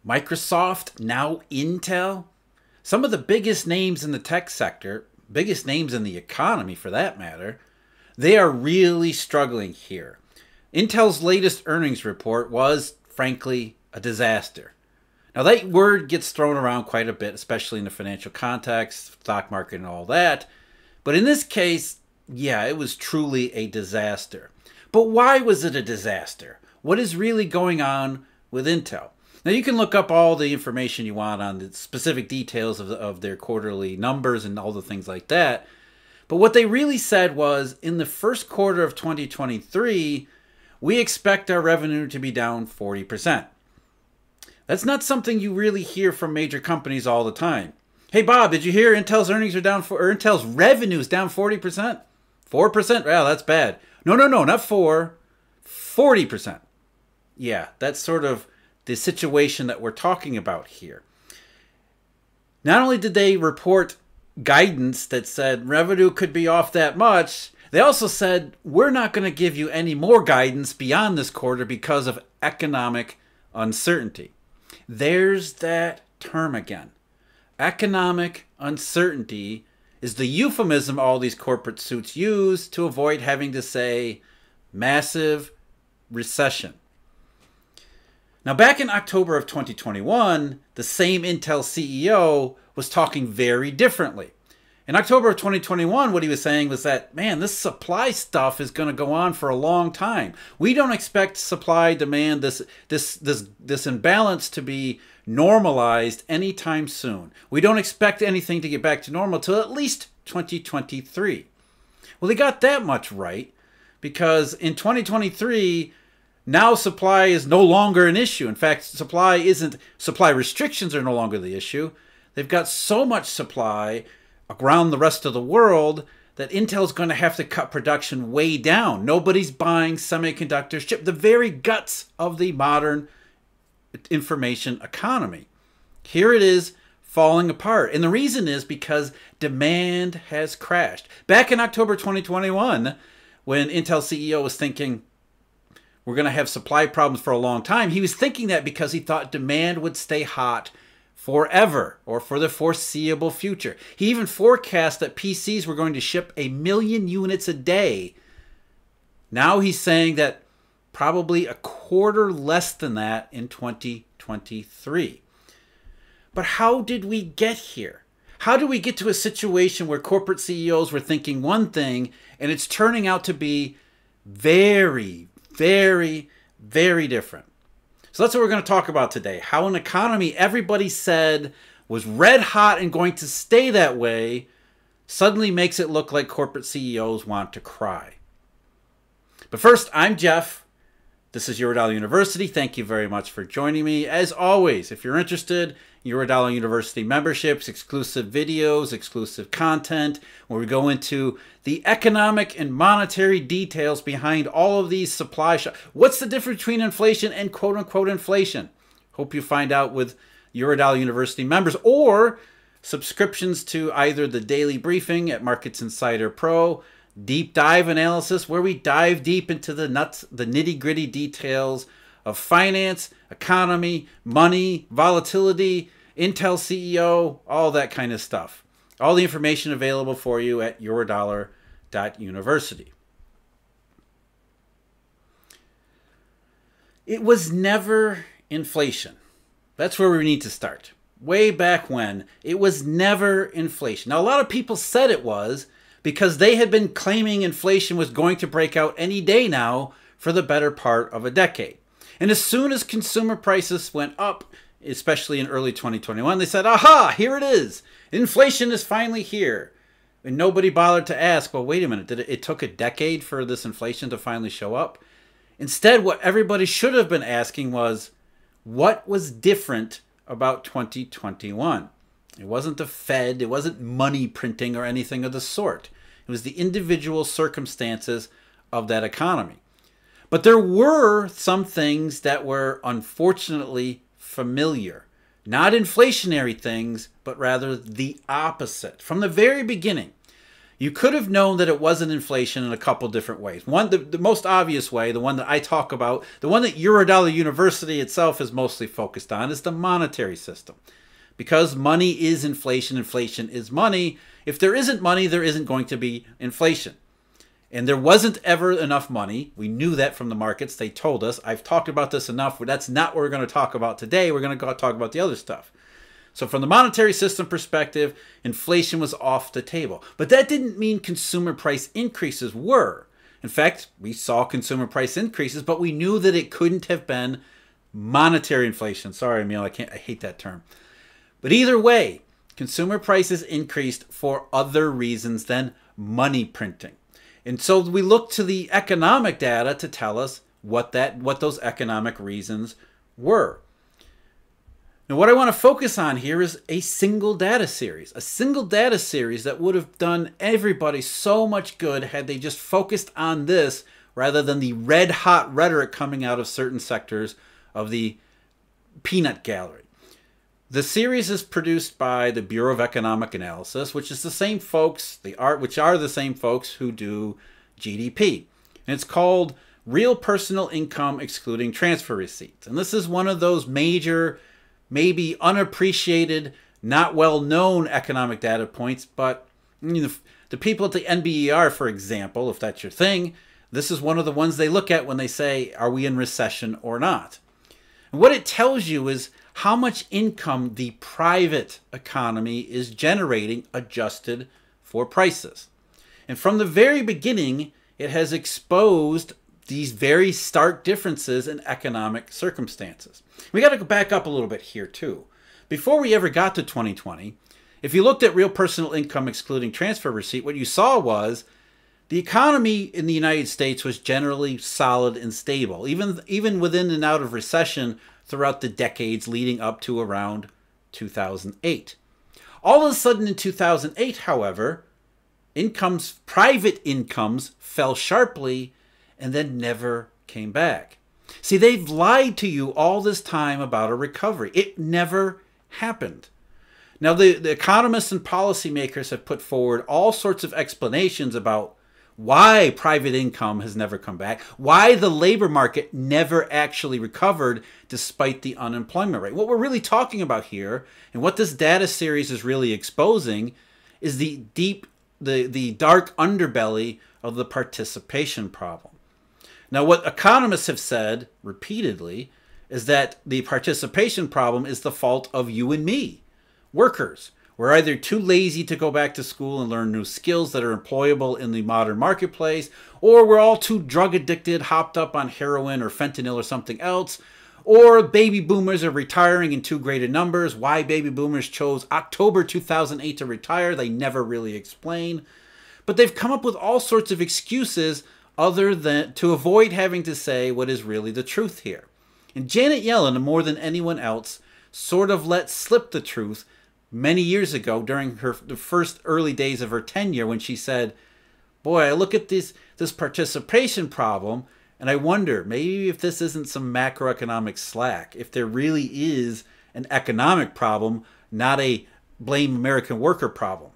Microsoft, now Intel. Some of the biggest names in the tech sector, biggest names in the economy for that matter, they are really struggling here. Intel's latest earnings report was, frankly, a disaster. Now that word gets thrown around quite a bit, especially in the financial context, stock market and all that. But in this case, yeah, it was truly a disaster. But why was it a disaster? What is really going on with Intel? Now you can look up all the information you want on the specific details of their quarterly numbers and all the things like that. But what they really said was, in the first quarter of 2023, we expect our revenue to be down 40%. That's not something you really hear from major companies all the time. Hey Bob, did you hear Intel's earnings are down, or Intel's revenue is down 40%? 4%? Well, that's bad. No, not 4, 40%. Yeah, that's sort of the situation that we're talking about here. Not only did they report guidance that said revenue could be off that much, they also said, we're not going to give you any more guidance beyond this quarter because of economic uncertainty. There's that term again. Economic uncertainty is the euphemism all these corporate suits use to avoid having to say massive recession. Now, back in October of 2021, the same Intel CEO was talking very differently. In October of 2021, what he was saying was that, man, this supply stuff is going to go on for a long time. We don't expect supply demand, this imbalance to be normalized anytime soon. We don't expect anything to get back to normal till at least 2023. Well, they got that much right, because in 2023, now supply is no longer an issue. In fact, supply restrictions are no longer the issue. They've got so much supply around the rest of the world that Intel's going to have to cut production way down. Nobody's buying semiconductor chips, the very guts of the modern information economy. Here it is falling apart. And the reason is because demand has crashed. Back in October 2021, when Intel CEO was thinking, we're going to have supply problems for a long time, he was thinking that because he thought demand would stay hot forever, or for the foreseeable future. He even forecast that PCs were going to ship 1 million units a day. Now he's saying that probably a quarter less than that in 2023. But how did we get here? How did we get to a situation where corporate CEOs were thinking one thing and it's turning out to be very, very, very different? So that's what we're going to talk about today. How an economy everybody said was red hot and going to stay that way suddenly makes it look like corporate CEOs want to cry. But first, I'm Jeff. This is Eurodollar University. Thank you very much for joining me. As always, if you're interested, Eurodollar University memberships, exclusive videos, exclusive content, where we go into the economic and monetary details behind all of these supply shocks. What's the difference between inflation and quote-unquote inflation? Hope you find out with Eurodollar University members, or subscriptions to either the daily briefing at Markets Insider Pro, deep dive analysis, where we dive deep into the nitty-gritty details of finance, economy, money, volatility, Intel CEO, all that kind of stuff. All the information available for you at eurodollar.university. It was never inflation. That's where we need to start. Way back when, it was never inflation. Now, a lot of people said it was, because they had been claiming inflation was going to break out any day now for the better part of a decade. And as soon as consumer prices went up, especially in early 2021, they said, aha, here it is. Inflation is finally here. And nobody bothered to ask, well, wait a minute, it took a decade for this inflation to finally show up? Instead, what everybody should have been asking was, what was different about 2021? It wasn't the Fed, it wasn't money printing or anything of the sort. It was the individual circumstances of that economy. But there were some things that were unfortunately familiar. Not inflationary things, but rather the opposite. From the very beginning, You could have known that it wasn't inflation in a couple different ways. One, the most obvious way, the one that I talk about, the one that Eurodollar University itself is mostly focused on, is the monetary system. Because money is inflation, inflation is money. If there isn't money, there isn't going to be inflation. And there wasn't ever enough money. We knew that from the markets. They told us. I've talked about this enough. That's not what we're going to talk about today. We're going to go talk about the other stuff. So from the monetary system perspective, inflation was off the table. But that didn't mean consumer price increases were. In fact, we saw consumer price increases, but we knew that it couldn't have been monetary inflation. Sorry, Emil, I hate that term. But either way, consumer prices increased for other reasons than money printing. And so we look to the economic data to tell us what those economic reasons were. Now, what I want to focus on here is a single data series that would have done everybody so much good had they just focused on this rather than the red hot rhetoric coming out of certain sectors of the peanut gallery. The series is produced by the Bureau of Economic Analysis, which is the same folks, which are the same folks who do GDP. And it's called Real Personal Income Excluding Transfer Receipts. And this is one of those major, maybe unappreciated, not well-known economic data points, but the people at the NBER, for example, if that's your thing, this is one of the ones they look at when they say, are we in recession or not? And what it tells you is how much income the private economy is generating adjusted for prices. And from the very beginning, it has exposed these very stark differences in economic circumstances. We got to go back up a little bit here too. Before we ever got to 2020, if you looked at real personal income excluding transfer receipt, what you saw was the economy in the United States was generally solid and stable, even within and out of recession throughout the decades leading up to around 2008. All of a sudden in 2008, however, private incomes fell sharply and then never came back. See, they've lied to you all this time about a recovery. It never happened. Now, the economists and policymakers have put forward all sorts of explanations about why private income has never come back, why the labor market never actually recovered despite the unemployment rate. What we're really talking about here, and what this data series is really exposing, is the dark underbelly of the participation problem. Now, what economists have said repeatedly is that the participation problem is the fault of you and me, workers. We're either too lazy to go back to school and learn new skills that are employable in the modern marketplace, or we're all too drug addicted, hopped up on heroin or fentanyl or something else, or baby boomers are retiring in too great a numbers. Why baby boomers chose October 2008 to retire, they never really explain. But they've come up with all sorts of excuses other than to avoid having to say what is really the truth here. And Janet Yellen, more than anyone else, sort of let slip the truth many years ago during the first early days of her tenure when she said, boy, I look at this participation problem and I wonder maybe if this isn't some macroeconomic slack, if there really is an economic problem, not a blame American worker problem.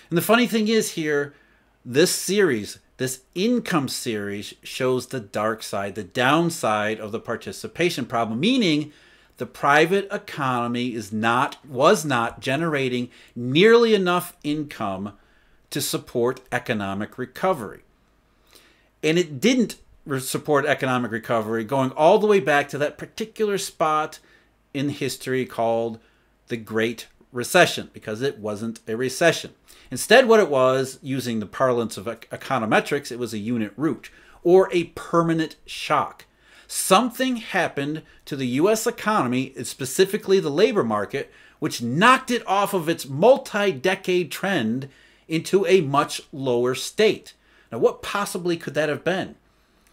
And the funny thing is here, this income series shows the dark side, the downside of the participation problem, meaning the private economy was not generating nearly enough income to support economic recovery. And it didn't support economic recovery going all the way back to that particular spot in history called the Great Recession, because it wasn't a recession. Instead, what it was, using the parlance of econometrics, it was a unit root or a permanent shock. Something happened to the U.S. economy, specifically the labor market, which knocked it off of its multi-decade trend into a much lower state. Now, what possibly could that have been?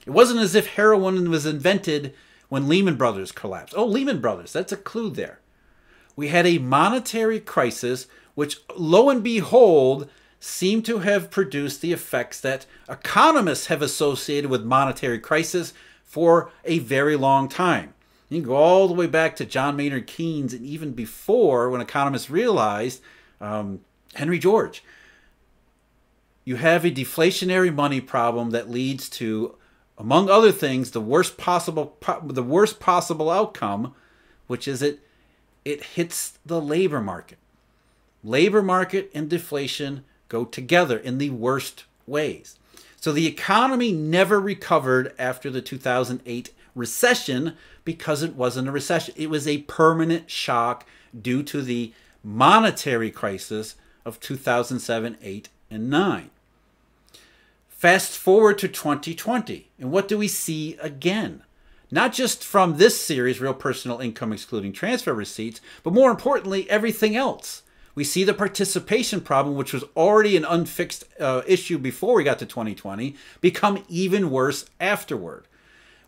It wasn't as if heroin was invented when Lehman Brothers collapsed. Oh, Lehman Brothers, that's a clue there. We had a monetary crisis which, lo and behold, seemed to have produced the effects that economists have associated with monetary crisis for a very long time. You can go all the way back to John Maynard Keynes and even before, when economists realized, Henry George. you have a deflationary money problem that leads to, among other things, the worst possible outcome, which is it hits the labor market. Labor market and deflation go together in the worst ways. So the economy never recovered after the 2008 recession because it wasn't a recession. It was a permanent shock due to the monetary crisis of 2007, 8, and 9. Fast forward to 2020, and what do we see again? Not just from this series, Real Personal Income Excluding Transfer Receipts, but more importantly, everything else. We see the participation problem, which was already an unfixed issue before we got to 2020, become even worse afterward.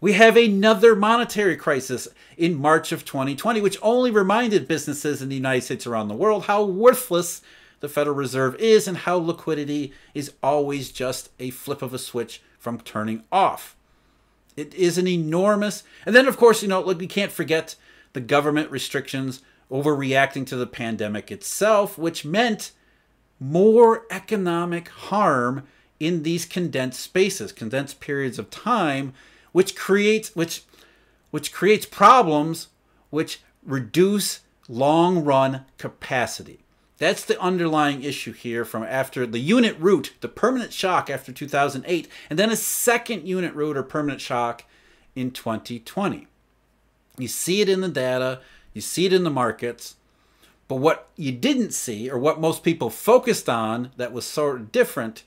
We have another monetary crisis in March of 2020, which only reminded businesses in the United States around the world how worthless the Federal Reserve is and how liquidity is always just a flip of a switch from turning off. It is an enormous... And then, of course, we can't forget the government restrictions overreacting to the pandemic itself, which meant more economic harm in these condensed spaces, condensed periods of time, which creates problems which reduce long-run capacity. That's the underlying issue here from after the unit root, the permanent shock after 2008, and then a second unit root or permanent shock in 2020. You see it in the data, you see it in the markets, but what you didn't see, or what most people focused on that was sort of different,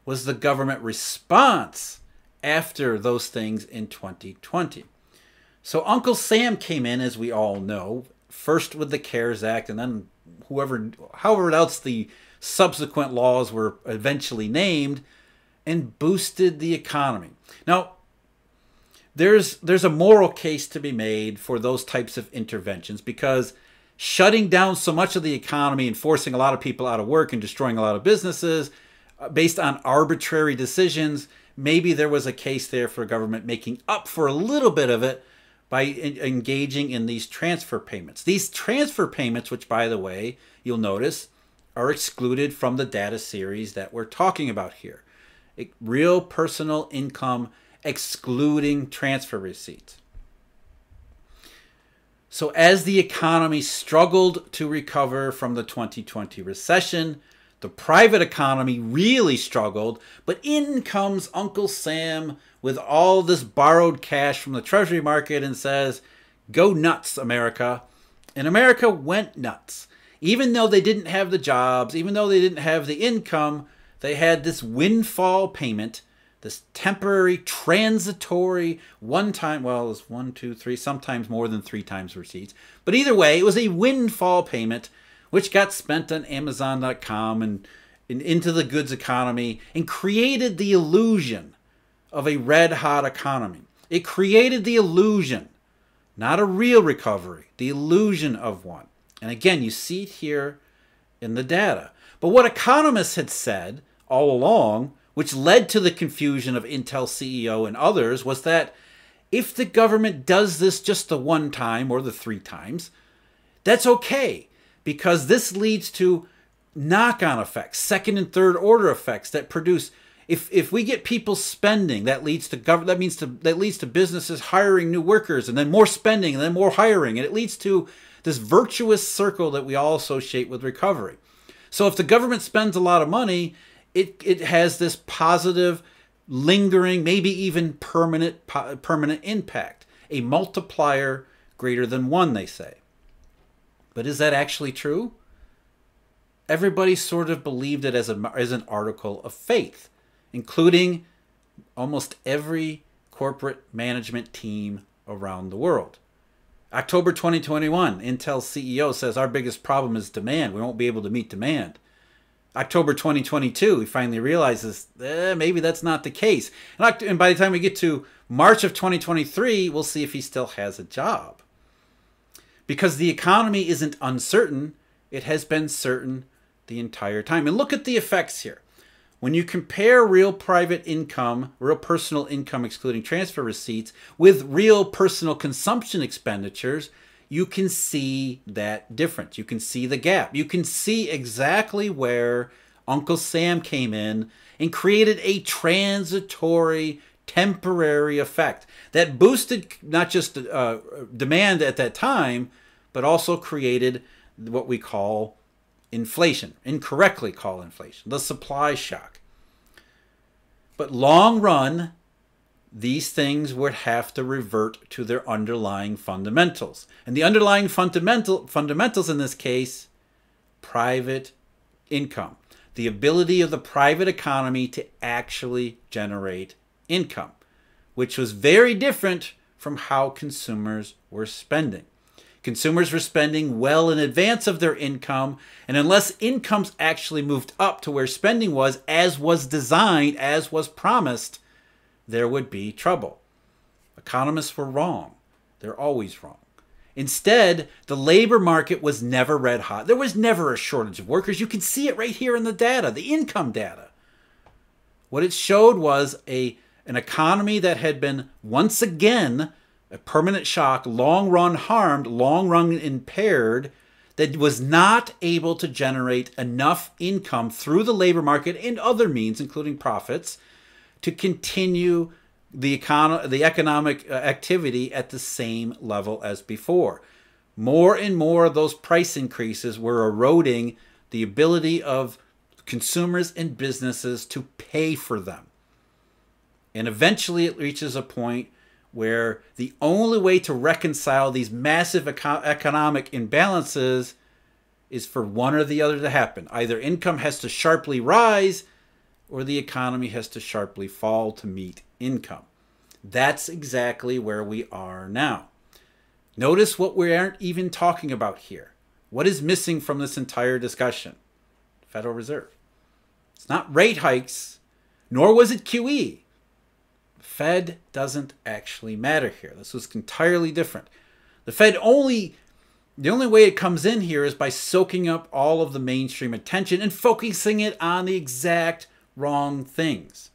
was the government response after those things in 2020. So Uncle Sam came in, as we all know, first with the CARES Act, and then however else the subsequent laws were eventually named, and boosted the economy. Now, there's a moral case to be made for those types of interventions, because shutting down so much of the economy and forcing a lot of people out of work and destroying a lot of businesses based on arbitrary decisions, maybe there was a case there for government making up for a little bit of it by engaging in these transfer payments. These transfer payments, which, by the way, you'll notice, are excluded from the data series that we're talking about here. Real personal income excluding transfer receipts. So as the economy struggled to recover from the 2020 recession, the private economy really struggled, but in comes Uncle Sam with all this borrowed cash from the Treasury market and says, "Go nuts, America." And America went nuts. Even though they didn't have the jobs, even though they didn't have the income, they had this windfall payment, this temporary, transitory, one-time, well, it was 1, 2, 3, sometimes more than 3 times receipts. But either way, it was a windfall payment which got spent on Amazon.com and into the goods economy and created the illusion of a red-hot economy. It created the illusion, not a real recovery, the illusion of one. And again, you see it here in the data. But what economists had said all along, which led to the confusion of Intel CEO and others, was that if the government does this just the one time or the 3 times, that's okay, because this leads to knock-on effects, second and third order effects that produce. If we get people spending, that leads to businesses hiring new workers, and then more spending, and then more hiring, and it leads to this virtuous circle that we all associate with recovery. So if the government spends a lot of money, it has this positive, lingering, maybe even permanent impact, a multiplier greater than 1, they say. But is that actually true? Everybody sort of believed it as an article of faith, including almost every corporate management team around the world. October 2021, Intel CEO says our biggest problem is demand. We won't be able to meet demand. October 2022, he finally realizes maybe that's not the case. And by the time we get to March of 2023, we'll see if he still has a job. Because the economy isn't uncertain, it has been certain the entire time. And look at the effects here. When you compare real private income, real personal income excluding transfer receipts, with real personal consumption expenditures, you can see that difference. You can see the gap. You can see exactly where Uncle Sam came in and created a transitory, temporary effect that boosted not just demand at that time, but also created what we call inflation, incorrectly call inflation, the supply shock. But long run, these things would have to revert to their underlying fundamentals. And the underlying fundamentals in this case, private income. The ability of the private economy to actually generate income, which was very different from how consumers were spending. Consumers were spending well in advance of their income, and unless incomes actually moved up to where spending was, as was designed, as was promised, there would be trouble. Economists were wrong. They're always wrong. Instead, the labor market was never red hot. There was never a shortage of workers. You can see it right here in the data, the income data. What it showed was an economy that had been, once again, a permanent shock, long run harmed, long run impaired, that was not able to generate enough income through the labor market and other means, including profits, to continue the economic activity at the same level as before. More and more of those price increases were eroding the ability of consumers and businesses to pay for them. And eventually it reaches a point where the only way to reconcile these massive economic imbalances is for one or the other to happen. Either income has to sharply rise or the economy has to sharply fall to meet income. That's exactly where we are now. Notice what we aren't even talking about here. What is missing from this entire discussion? Federal Reserve. It's not rate hikes, nor was it QE. Fed doesn't actually matter here. This was entirely different. The only way it comes in here is by soaking up all of the mainstream attention and focusing it on the exact wrong things.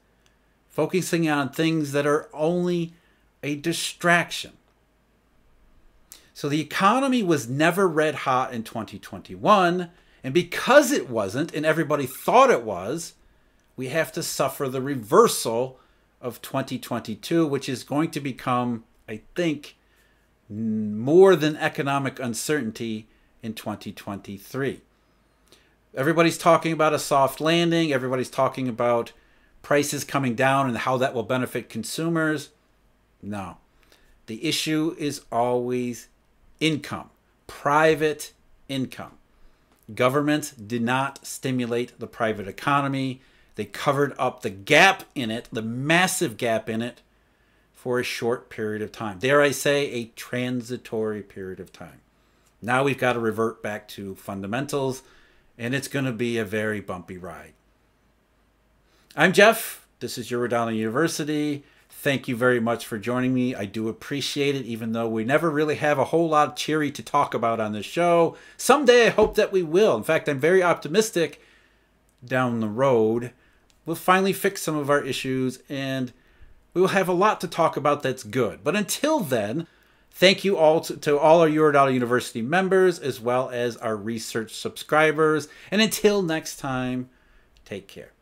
Focusing on things that are only a distraction. So the economy was never red hot in 2021, and because it wasn't, and everybody thought it was, we have to suffer the reversal of 2022, which is going to become, I think, more than economic uncertainty in 2023. Everybody's talking about a soft landing. Everybody's talking about prices coming down and how that will benefit consumers. No. The issue is always income, private income. Governments did not stimulate the private economy. They covered up the gap in it, the massive gap in it, for a short period of time. Dare I say, a transitory period of time. Now we've got to revert back to fundamentals, and it's going to be a very bumpy ride. I'm Jeff. This is Eurodollar University. Thank you very much for joining me. I do appreciate it, even though we never really have a whole lot of cheery to talk about on this show. Someday I hope that we will. In fact, I'm very optimistic down the road we'll finally fix some of our issues and we will have a lot to talk about that's good. But until then, thank you all to all our Eurodollar University members as well as our research subscribers. And until next time, take care.